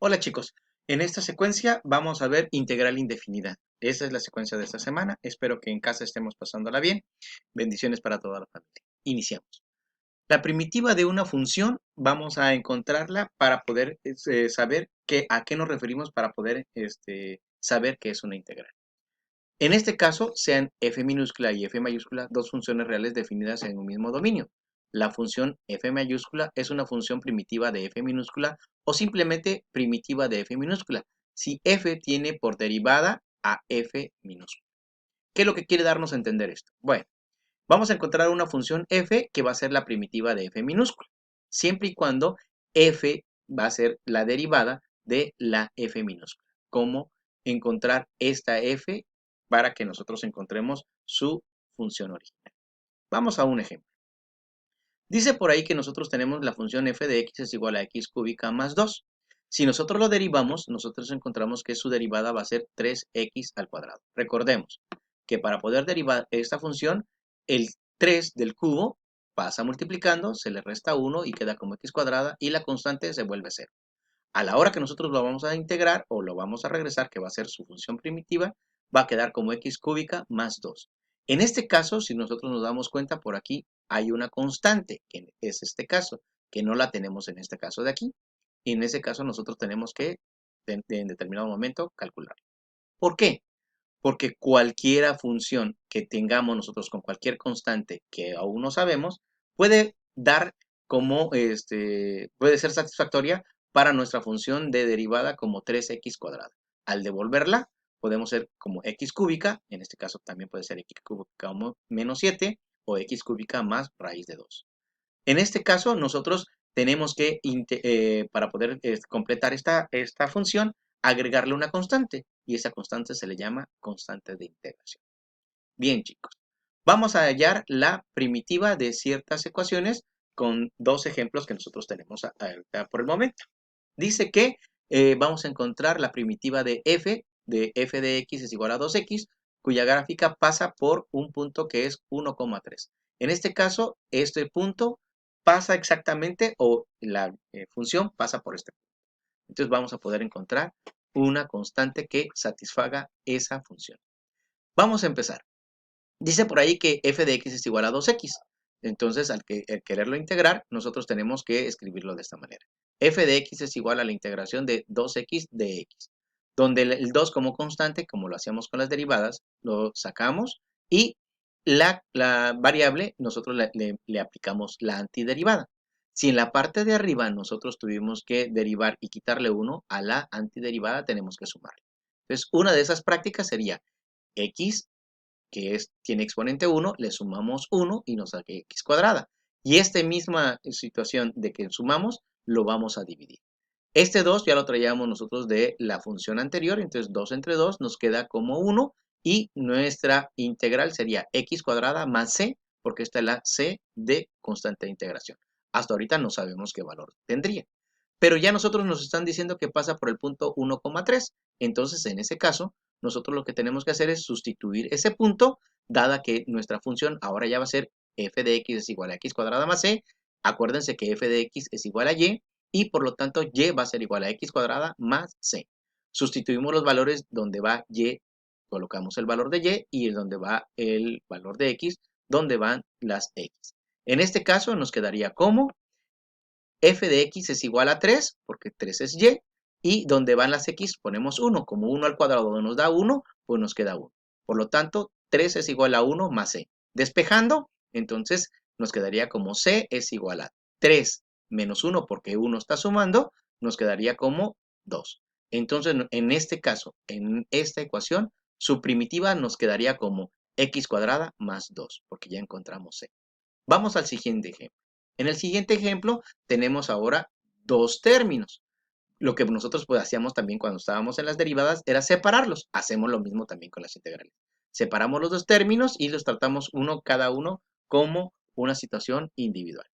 Hola chicos, en esta secuencia vamos a ver integral indefinida. Esa es la secuencia de esta semana. Espero que en casa estemos pasándola bien. Bendiciones para toda la familia. Iniciamos. La primitiva de una función vamos a encontrarla para poder saber a qué nos referimos para poder saber qué es una integral. En este caso, sean f minúscula y f mayúscula dos funciones reales definidas en un mismo dominio. La función f mayúscula es una función primitiva de f minúscula o simplemente primitiva de f minúscula, si f tiene por derivada a f minúscula. ¿Qué es lo que quiere darnos a entender esto? Bueno, vamos a encontrar una función f que va a ser la primitiva de f minúscula, siempre y cuando f va a ser la derivada de la f minúscula. ¿Cómo encontrar esta f para que nosotros encontremos su función original? Vamos a un ejemplo. Dice por ahí que nosotros tenemos la función f de x es igual a x cúbica más 2. Si nosotros lo derivamos, nosotros encontramos que su derivada va a ser 3x al cuadrado. Recordemos que para poder derivar esta función, el 3 del cubo pasa multiplicando, se le resta 1 y queda como x cuadrada y la constante se vuelve 0. A la hora que nosotros lo vamos a integrar o lo vamos a regresar, que va a ser su función primitiva, va a quedar como x cúbica más 2. En este caso, si nosotros nos damos cuenta, por aquí hay una constante, que es este caso, que no la tenemos en este caso de aquí. Y en ese caso nosotros tenemos que, en determinado momento, calcular. ¿Por qué? Porque cualquier función que tengamos nosotros con cualquier constante que aún no sabemos, puede dar como, puede ser satisfactoria para nuestra función de derivada como 3x cuadrada. Al devolverla, podemos ser como x cúbica, en este caso también puede ser x cúbica como menos 7 o x cúbica más raíz de 2. En este caso, nosotros tenemos que, para poder completar esta función, agregarle una constante, y esa constante se le llama constante de integración. Bien, chicos, vamos a hallar la primitiva de ciertas ecuaciones con dos ejemplos que nosotros tenemos por el momento. Dice que vamos a encontrar la primitiva de f de x es igual a 2x, cuya gráfica pasa por un punto que es 1,3. En este caso, este punto pasa exactamente, o la función pasa por este punto. Entonces vamos a poder encontrar una constante que satisfaga esa función. Vamos a empezar. Dice por ahí que f de x es igual a 2x. Entonces, al quererlo integrar, nosotros tenemos que escribirlo de esta manera. F de x es igual a la integración de 2x de x, donde el 2 como constante, como lo hacíamos con las derivadas, lo sacamos y la variable nosotros le aplicamos la antiderivada. Si en la parte de arriba nosotros tuvimos que derivar y quitarle 1, a la antiderivada tenemos que sumarle. Entonces, una de esas prácticas sería x, que tiene exponente 1, le sumamos 1 y nos da x cuadrada. Y esta misma situación de que sumamos, lo vamos a dividir. Este 2 ya lo traíamos nosotros de la función anterior, entonces 2 entre 2 nos queda como 1 y nuestra integral sería x cuadrada más c, porque esta es la c de constante de integración. Hasta ahorita no sabemos qué valor tendría. Pero ya nosotros nos están diciendo que pasa por el punto 1,3. Entonces, en ese caso, nosotros lo que tenemos que hacer es sustituir ese punto, dada que nuestra función ahora ya va a ser f de x es igual a x cuadrada más c. Acuérdense que f de x es igual a y, y por lo tanto y va a ser igual a x cuadrada más c. Sustituimos los valores donde va y, colocamos el valor de y donde va el valor de x, donde van las x. En este caso nos quedaría como f de x es igual a 3, porque 3 es y donde van las x ponemos 1. Como 1 al cuadrado nos da 1, pues nos queda 1. Por lo tanto, 3 es igual a 1 más c. Despejando, entonces nos quedaría como c es igual a 3 menos 1, porque 1 está sumando, nos quedaría como 2. Entonces, en este caso, en esta ecuación, su primitiva nos quedaría como x cuadrada más 2, porque ya encontramos c. Vamos al siguiente ejemplo. En el siguiente ejemplo tenemos ahora dos términos. Lo que nosotros pues, hacíamos también cuando estábamos en las derivadas era separarlos. Hacemos lo mismo también con las integrales. Separamos los dos términos y los tratamos cada uno como una situación individual.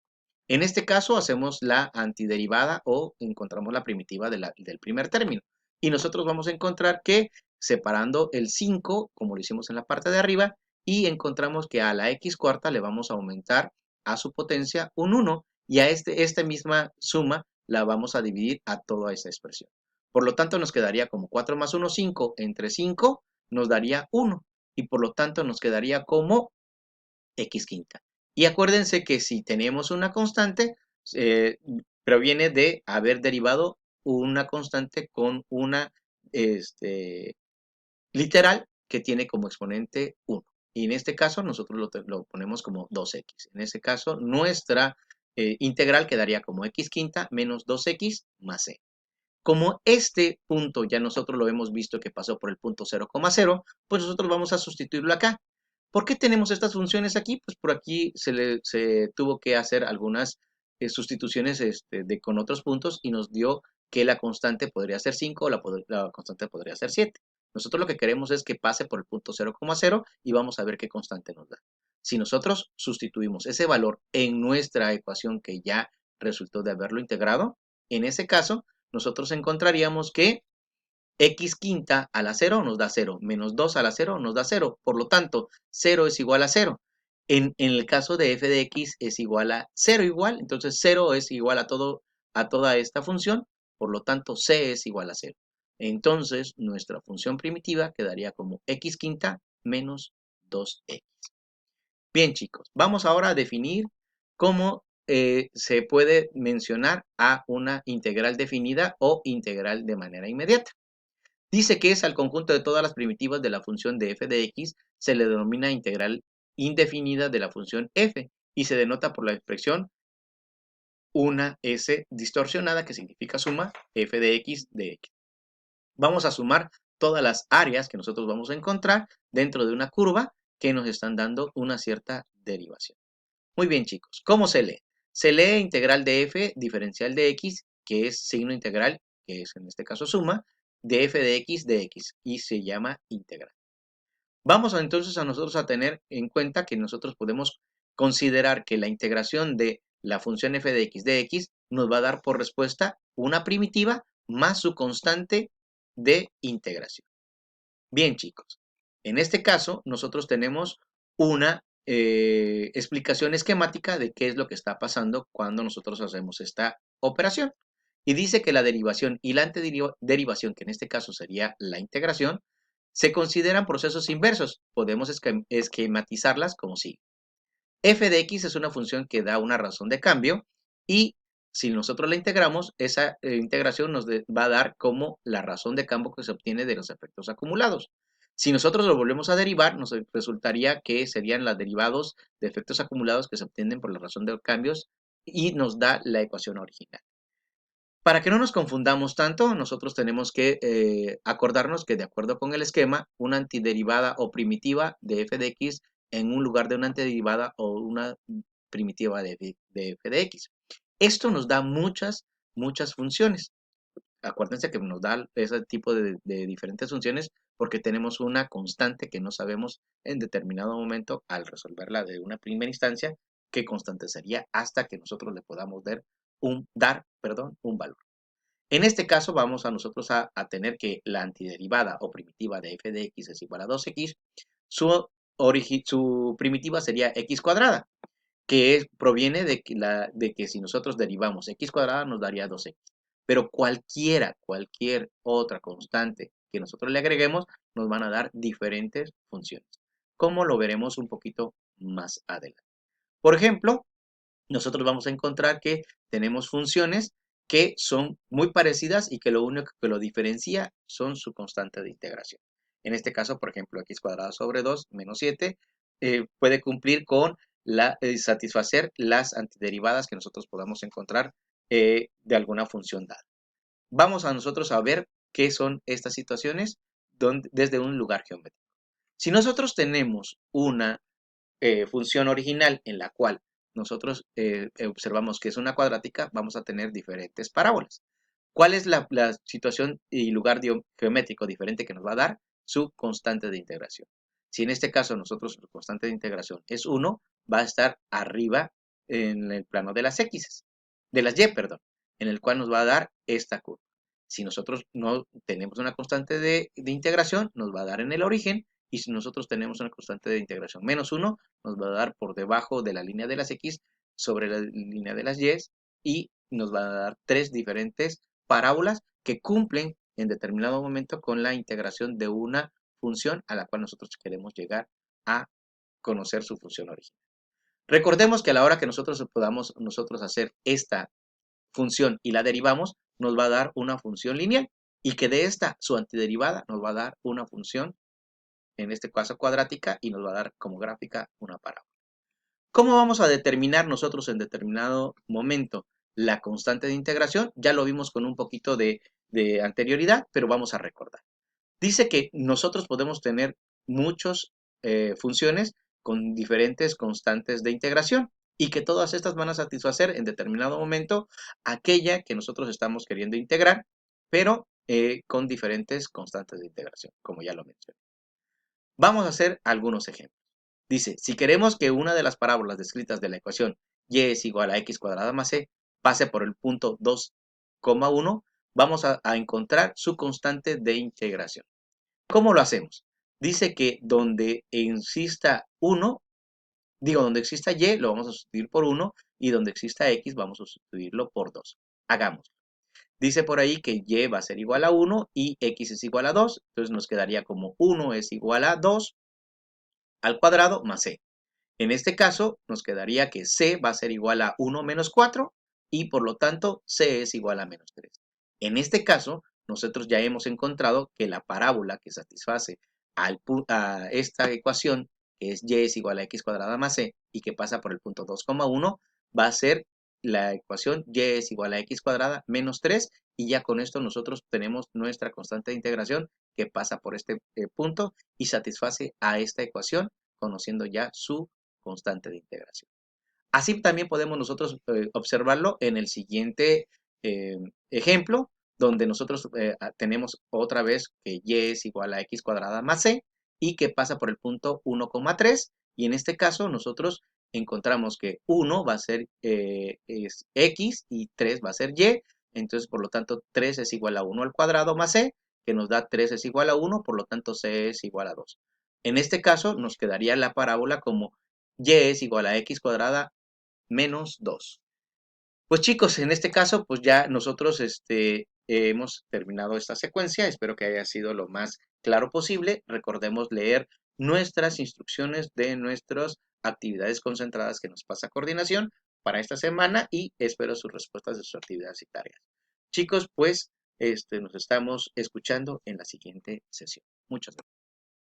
En este caso hacemos la antiderivada o encontramos la primitiva del primer término. Y nosotros vamos a encontrar que separando el 5, como lo hicimos en la parte de arriba, y encontramos que a la x cuarta le vamos a aumentar a su potencia un 1 y a esta misma suma la vamos a dividir a toda esta expresión. Por lo tanto, nos quedaría como 4 más 1, 5. Entre 5 nos daría 1. Y por lo tanto, nos quedaría como x quinta. Y acuérdense que si tenemos una constante, eh, proviene de haber derivado una constante con una literal que tiene como exponente 1. Y en este caso nosotros lo ponemos como 2x. En este caso nuestra integral quedaría como x quinta menos 2x más c. Como este punto ya nosotros lo hemos visto que pasó por el punto 0,0, pues nosotros vamos a sustituirlo acá. ¿Por qué tenemos estas funciones aquí? Pues por aquí se tuvo que hacer algunas sustituciones con otros puntos y nos dio que la constante podría ser 5 o la constante podría ser 7. Nosotros lo que queremos es que pase por el punto 0,0 y vamos a ver qué constante nos da. Si nosotros sustituimos ese valor en nuestra ecuación que ya resultó de haberlo integrado, en ese caso nosotros encontraríamos que x quinta a la 0 nos da 0, menos 2 a la 0 nos da 0. Por lo tanto, 0 es igual a 0. En el caso de f de x es igual a 0 igual, entonces 0 es igual a toda esta función, por lo tanto c es igual a 0. Entonces, nuestra función primitiva quedaría como x quinta menos 2x. Bien, chicos, vamos ahora a definir cómo se puede mencionar a una integral definida o integral de manera inmediata. Dice que es al conjunto de todas las primitivas de la función de f de x, se le denomina integral indefinida de la función f y se denota por la expresión una s distorsionada que significa suma f de x de x. Vamos a sumar todas las áreas que nosotros vamos a encontrar dentro de una curva que nos están dando una cierta derivación. Muy bien, chicos, ¿cómo se lee? Se lee integral de f diferencial de x, que es signo integral, que es en este caso suma, de f de x y se llama integral. Vamos entonces a nosotros a tener en cuenta que nosotros podemos considerar que la integración de la función f de x nos va a dar por respuesta una primitiva más su constante de integración. Bien, chicos, en este caso nosotros tenemos una explicación esquemática de qué es lo que está pasando cuando nosotros hacemos esta operación. Y dice que la derivación y la antiderivación, que en este caso sería la integración, se consideran procesos inversos. Podemos esquematizarlas como sigue. F de x es una función que da una razón de cambio y si nosotros la integramos, esa integración nos va a dar como la razón de cambio que se obtiene de los efectos acumulados. Si nosotros lo volvemos a derivar, nos resultaría que serían los derivados de efectos acumulados que se obtienen por la razón de cambios y nos da la ecuación original. Para que no nos confundamos tanto, nosotros tenemos que acordarnos que de acuerdo con el esquema, una antiderivada o primitiva de f de x en un lugar de una antiderivada o una primitiva de f de x. Esto nos da muchas funciones. Acuérdense que nos da ese tipo de diferentes funciones porque tenemos una constante que no sabemos en determinado momento al resolverla de una primera instancia qué constante sería hasta que nosotros le podamos dar un valor. En este caso vamos a nosotros a tener que la antiderivada o primitiva de f de x es igual a 2x, su primitiva sería x cuadrada, que proviene de que si nosotros derivamos x cuadrada nos daría 2x. Pero cualquier otra constante que nosotros le agreguemos nos van a dar diferentes funciones, como lo veremos un poquito más adelante. Por ejemplo, nosotros vamos a encontrar que tenemos funciones que son muy parecidas y que lo único que lo diferencia son su constante de integración. En este caso, por ejemplo, x cuadrado sobre 2 menos 7 puede cumplir con satisfacer las antiderivadas que nosotros podamos encontrar de alguna función dada. Vamos a nosotros a ver qué son estas situaciones desde un lugar geométrico. Si nosotros tenemos una función original en la cual nosotros observamos que es una cuadrática, vamos a tener diferentes parábolas. ¿Cuál es la situación y lugar geométrico diferente que nos va a dar? Su constante de integración. Si en este caso nosotros su constante de integración es 1, va a estar arriba en el plano de las X, de las Y, perdón, en el cual nos va a dar esta curva. Si nosotros no tenemos una constante de integración, nos va a dar en el origen, y si nosotros tenemos una constante de integración menos 1, nos va a dar por debajo de la línea de las X sobre la línea de las Y y nos va a dar tres diferentes parábolas que cumplen en determinado momento con la integración de una función a la cual nosotros queremos llegar a conocer su función original. Recordemos que a la hora que nosotros podamos hacer esta función y la derivamos, nos va a dar una función lineal y que de esta, su antiderivada, nos va a dar una función, en este caso cuadrática, y nos va a dar como gráfica una parábola. ¿Cómo vamos a determinar nosotros en determinado momento la constante de integración? Ya lo vimos con un poquito de anterioridad, pero vamos a recordar. Dice que nosotros podemos tener muchas funciones con diferentes constantes de integración y que todas estas van a satisfacer en determinado momento aquella que nosotros estamos queriendo integrar, pero con diferentes constantes de integración, como ya lo mencioné. Vamos a hacer algunos ejemplos. Dice, si queremos que una de las parábolas descritas de la ecuación y es igual a x cuadrada más c pase por el punto 2,1, vamos a encontrar su constante de integración. ¿Cómo lo hacemos? Dice que donde exista 1, donde exista y, lo vamos a sustituir por 1, y donde exista x, vamos a sustituirlo por 2. Hagamos. Dice por ahí que y va a ser igual a 1 y x es igual a 2, entonces nos quedaría como 1 es igual a 2 al cuadrado más c. En este caso, nos quedaría que c va a ser igual a 1 menos 4 y por lo tanto c es igual a menos 3. En este caso, nosotros ya hemos encontrado que la parábola que satisface a esta ecuación, que es y es igual a x cuadrada más c y que pasa por el punto 2,1, va a ser la ecuación y es igual a x cuadrada menos 3 y ya con esto nosotros tenemos nuestra constante de integración que pasa por este punto y satisface a esta ecuación conociendo ya su constante de integración. Así también podemos nosotros observarlo en el siguiente ejemplo, donde nosotros tenemos otra vez que y es igual a x cuadrada más c y que pasa por el punto 1,3 y en este caso nosotros encontramos que 1 va a ser es x y 3 va a ser y, entonces por lo tanto 3 es igual a 1 al cuadrado más c, que nos da 3 es igual a 1, por lo tanto c es igual a 2. En este caso nos quedaría la parábola como y es igual a x cuadrada menos 2. Pues chicos, en este caso, pues ya nosotros hemos terminado esta secuencia. Espero que haya sido lo más claro posible. Recordemos leer nuestras instrucciones de nuestras actividades concentradas que nos pasa coordinación para esta semana y espero sus respuestas de sus actividades y tareas. Chicos, pues nos estamos escuchando en la siguiente sesión. Muchas gracias.